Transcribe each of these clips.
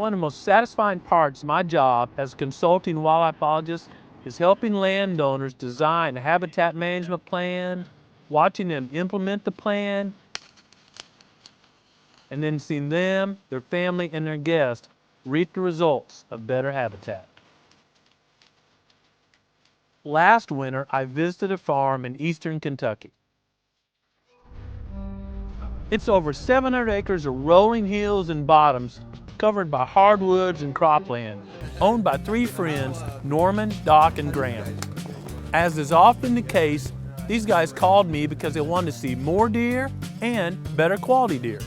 One of the most satisfying parts of my job as a consulting wildlife biologist is helping landowners design a habitat management plan, watching them implement the plan, and then seeing them, their family, and their guests reap the results of better habitat. Last winter, I visited a farm in eastern Kentucky. It's over 700 acres of rolling hills and bottoms covered by hardwoods and cropland, owned by three friends, Norman, Doc, and Graham. As is often the case, these guys called me because they wanted to see more deer and better quality deer.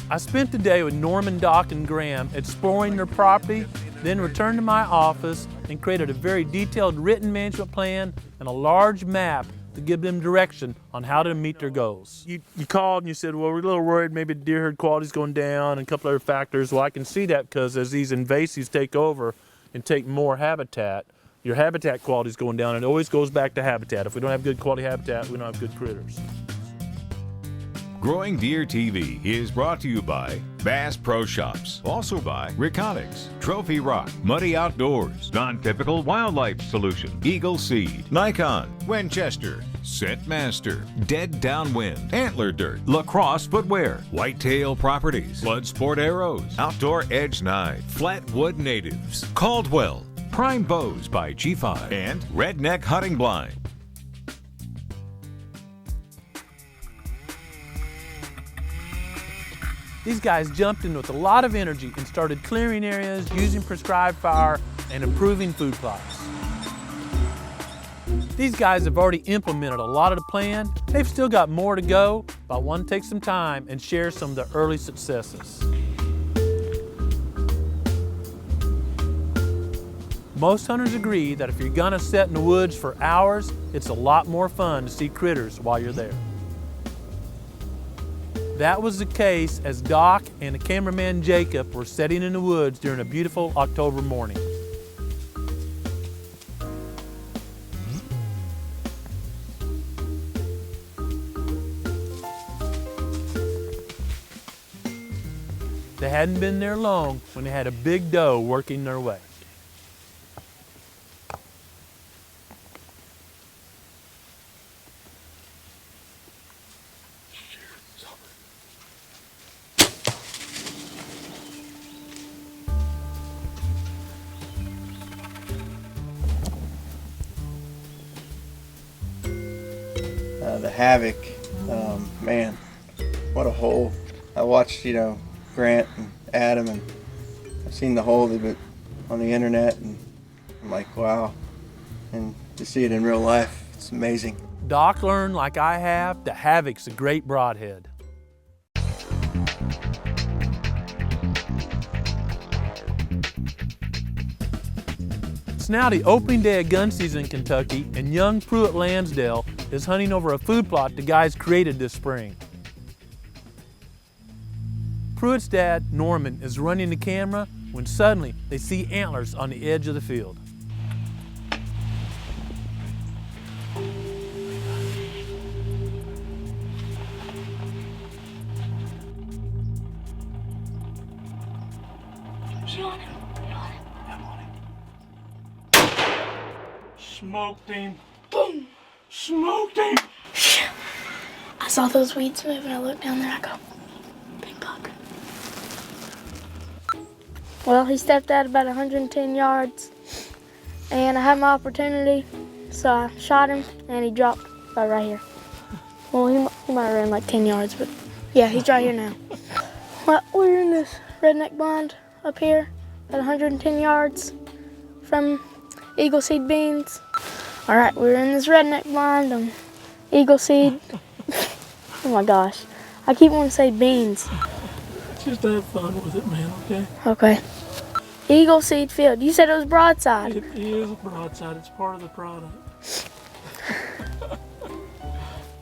I spent the day with Norman, Doc, and Graham exploring their property, then returned to my office and created a very detailed written management plan and a large map to give them direction on how to meet their goals. You called and you said, well, we're a little worried maybe deer herd quality's going down and a couple other factors. Well, I can see that because as these invasives take over and take more habitat, your habitat quality is going down, and it always goes back to habitat. If we don't have good quality habitat, we don't have good critters. Growing Deer TV is brought to you by Bass Pro Shops, also by Reconics, Trophy Rock, Muddy Outdoors, Non-Typical Wildlife Solution, Eagle Seed, Nikon, Winchester, Scent Master, Dead Downwind, Antler Dirt, Lacrosse Footwear, Whitetail Properties, Blood Sport Arrows, Outdoor Edge Knife, Flatwood Natives, Caldwell, Prime Bows by G5, and Redneck Hunting Blind. These guys jumped in with a lot of energy and started clearing areas, using prescribed fire, and improving food plots. These guys have already implemented a lot of the plan. They've still got more to go, but I want to take some time and share some of the early successes. Most hunters agree that if you're gonna sit in the woods for hours, it's a lot more fun to see critters while you're there. That was the case as Doc and the cameraman Jacob were sitting in the woods during a beautiful October morning. They hadn't been there long when they had a big doe working their way. The havoc, man, what a hole. I watched, Grant and Adam, and I've seen the hole they've been on the internet, and I'm like, wow. And to see it in real life, it's amazing. Doc learned, like I have, that havoc's a great broadhead. It's now the opening day of gun season in Kentucky, and young Pruitt Lansdale is hunting over a food plot the guys created this spring. Pruitt's dad, Norman, is running the camera when suddenly they see antlers on the edge of the field. Smoked him. Boom! Smoked him! I saw those weeds move and I looked down there, I go, big buck. Well, he stepped out about 110 yards and I had my opportunity, so I shot him and he dropped right here. Well, he might have ran like 10 yards, but yeah, he's right here now. Well, we're in this redneck blind up here at 110 yards from Eagle Seed beans. All right, we're in this redneck blind on Eagle Seed. Oh my gosh, I keep wanting to say beans. Just have fun with it, man, okay? Okay. Eagle Seed field. You said it was broadside. It is a broadside. It's part of the product.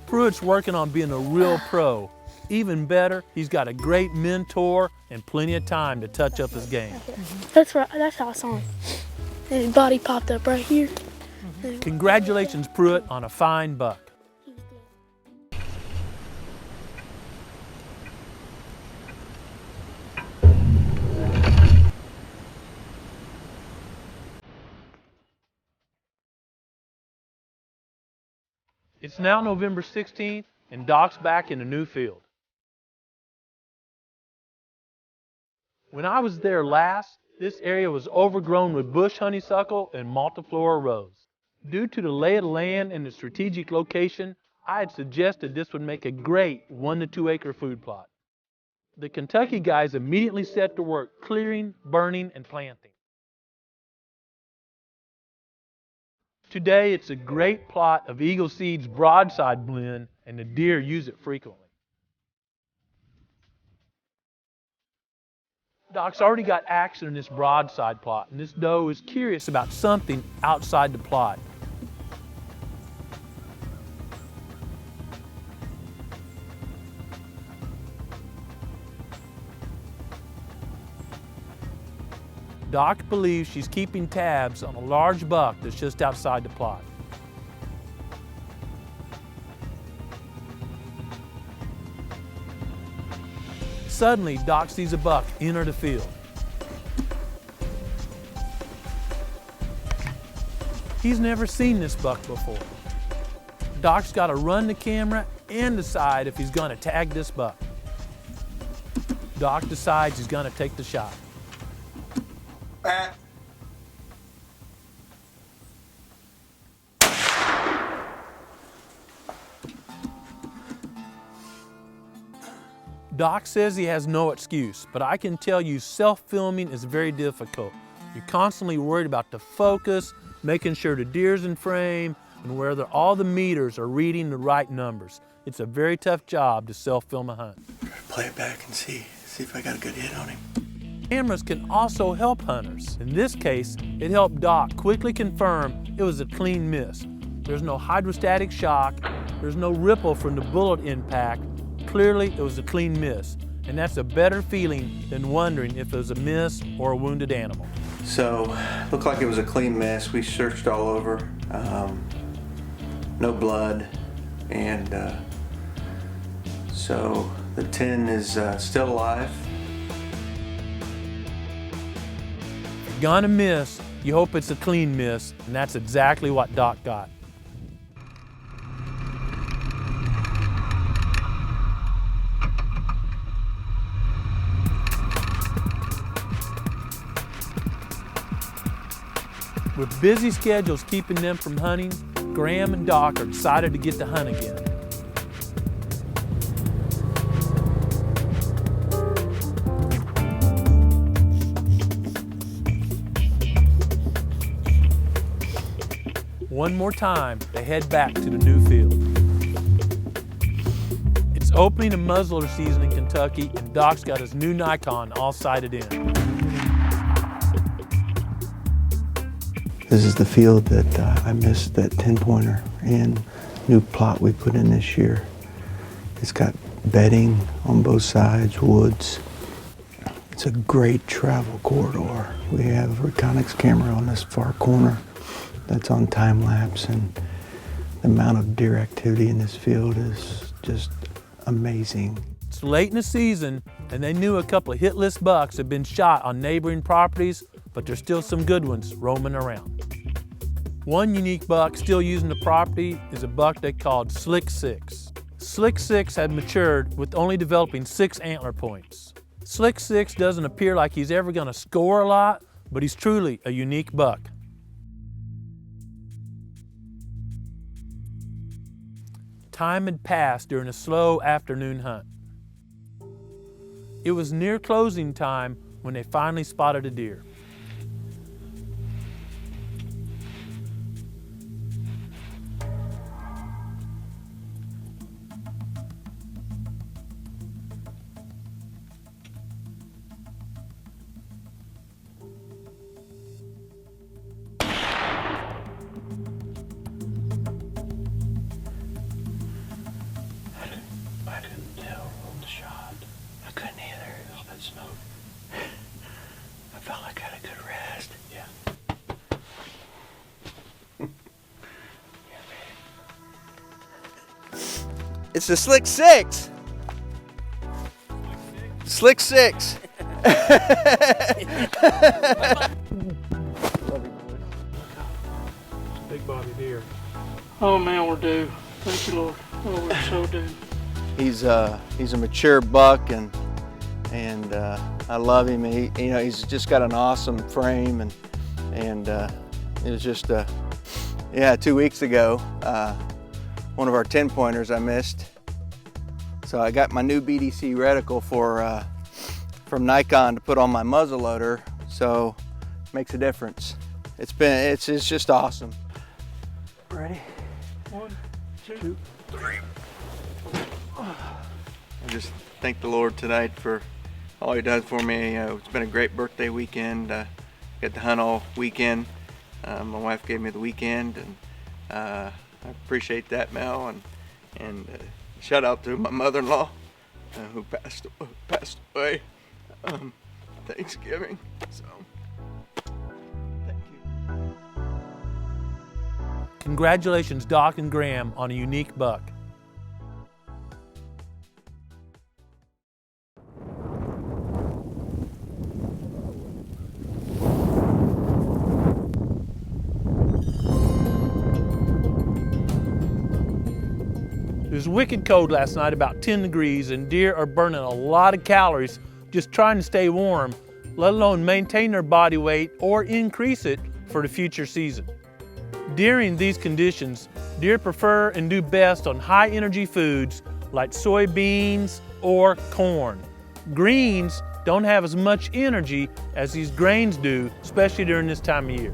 Pruitt's working on being a real pro. Even better, he's got a great mentor and plenty of time to touch up his game. That's right. That's how I saw him. And his body popped up right here. Congratulations, Pruitt, on a fine buck. It's now November 16th, and Doc's back in a new field. When I was there last, this area was overgrown with bush honeysuckle and multiflora rose. Due to the lay of the land and the strategic location, I had suggested this would make a great 1 to 2 acre food plot. The Kentucky guys immediately set to work clearing, burning, and planting. Today, it's a great plot of Eagle Seed's broadside blend, and the deer use it frequently. Doc's already got action in this broadside plot, and this doe is curious about something outside the plot. Doc believes she's keeping tabs on a large buck that's just outside the plot. Suddenly, Doc sees a buck enter the field. He's never seen this buck before. Doc's got to run the camera and decide if he's going to tag this buck. Doc decides he's going to take the shot. Doc says he has no excuse, but I can tell you self-filming is very difficult. You're constantly worried about the focus, making sure the deer's in frame, and whether all the meters are reading the right numbers. It's a very tough job to self-film a hunt. Play it back and see if I got a good hit on him. Cameras can also help hunters. In this case, it helped Doc quickly confirm it was a clean miss. There's no hydrostatic shock, there's no ripple from the bullet impact. Clearly, it was a clean miss, and that's a better feeling than wondering if it was a miss or a wounded animal. So, looked like it was a clean miss. We searched all over, no blood, and so the 10 is still alive. If you're gonna miss, you hope it's a clean miss, and that's exactly what Doc got. With busy schedules keeping them from hunting, Graham and Doc are excited to get to hunt again. One more time, they head back to the new field. It's opening and muzzleloader season in Kentucky, and Doc's got his new Nikon all sighted in. This is the field that I missed that 10-pointer and new plot we put in this year. It's got bedding on both sides, woods. It's a great travel corridor. We have a Reconyx camera on this far corner that's on time lapse, and the amount of deer activity in this field is just amazing. It's late in the season, and they knew a couple of hit list bucks had been shot on neighboring properties, but there's still some good ones roaming around. One unique buck still using the property is a buck they called Slick 6. Slick 6 had matured with only developing 6 antler points. Slick 6 doesn't appear like he's ever going to score a lot, but he's truly a unique buck. Time had passed during a slow afternoon hunt. It was near closing time when they finally spotted a deer. I couldn't tell from the shot. I couldn't either. All that smoke. I felt like I had a good rest. Yeah. It's the Slick 6. Slick 6. Big body deer. Oh man, we're due. Thank you, Lord. Oh, we so do. He's a mature buck, and I love him. He's just got an awesome frame, and it was just yeah, 2 weeks ago, one of our 10-pointers I missed. So I got my new BDC reticle from Nikon to put on my muzzleloader, so it makes a difference. It's just awesome. Ready? 1, 2, 3. I just thank the Lord tonight for all He done for me. It's been a great birthday weekend. Got to hunt all weekend. My wife gave me the weekend, and I appreciate that, Mel. And shout out to my mother-in-law who passed away Thanksgiving. So thank you. Congratulations, Doc and Graham, on a unique buck. It was wicked cold last night, about 10 degrees, and deer are burning a lot of calories just trying to stay warm, let alone maintain their body weight or increase it for the future season. During these conditions, deer prefer and do best on high energy foods like soybeans or corn. Greens don't have as much energy as these grains do, especially during this time of year.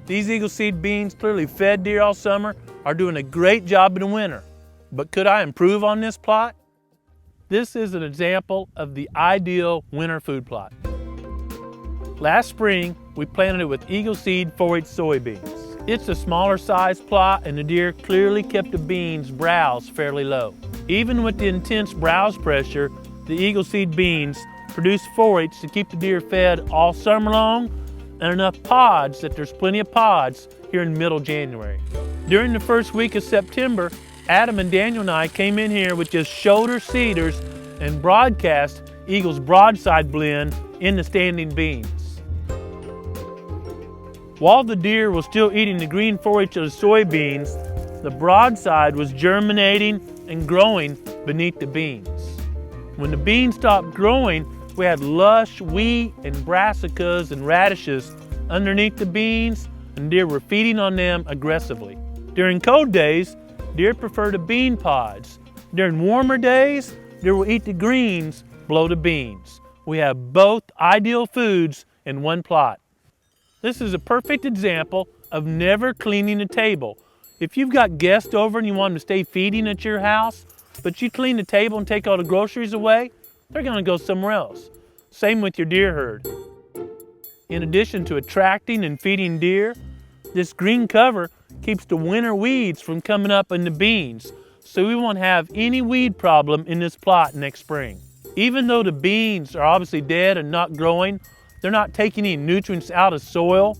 These Eagle Seed beans, clearly fed deer all summer, are doing a great job in the winter. But could I improve on this plot? This is an example of the ideal winter food plot. Last spring, we planted it with Eagle Seed 4-H soybeans. It's a smaller size plot, and the deer clearly kept the beans' browse fairly low. Even with the intense browse pressure, the Eagle Seed beans produce 4-H to keep the deer fed all summer long, and enough pods that there's plenty of pods here in middle January. During the first week of September, Adam and Daniel and I came in here with just shoulder cedars and broadcast Eagle's broadside blend in the standing beans. While the deer was still eating the green 4-H of the soybeans, the broadside was germinating and growing beneath the beans. When the beans stopped growing, we had lush wheat and brassicas and radishes underneath the beans, and deer were feeding on them aggressively. During cold days, deer prefer the bean pods. During warmer days, deer will eat the greens below the beans. We have both ideal foods in one plot. This is a perfect example of never cleaning the table. If you've got guests over and you want them to stay feeding at your house, but you clean the table and take all the groceries away, they're going to go somewhere else. Same with your deer herd. In addition to attracting and feeding deer, this green cover keeps the winter weeds from coming up in the beans, so we won't have any weed problem in this plot next spring. Even though the beans are obviously dead and not growing, they're not taking any nutrients out of soil.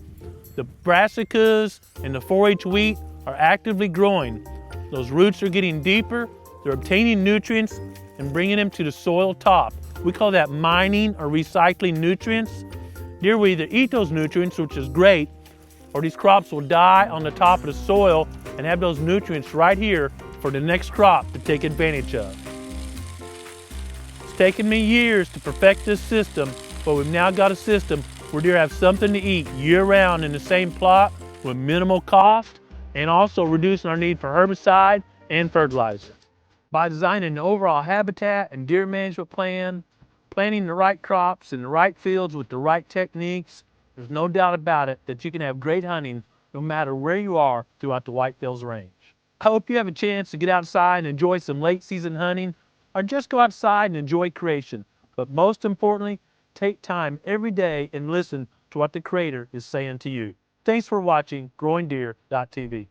The brassicas and the 4-H wheat are actively growing. Those roots are getting deeper, they're obtaining nutrients and bringing them to the soil top. We call that mining or recycling nutrients. Deer will either eat those nutrients, which is great, or these crops will die on the top of the soil and have those nutrients right here for the next crop to take advantage of. It's taken me years to perfect this system, but we've now got a system where deer have something to eat year-round in the same plot with minimal cost, and also reducing our need for herbicide and fertilizer. By designing an overall habitat and deer management plan, planting the right crops in the right fields with the right techniques, there's no doubt about it that you can have great hunting no matter where you are throughout the Whitetails range. I hope you have a chance to get outside and enjoy some late season hunting, or just go outside and enjoy creation. But most importantly, take time every day and listen to what the Creator is saying to you. Thanks for watching GrowingDeer.tv.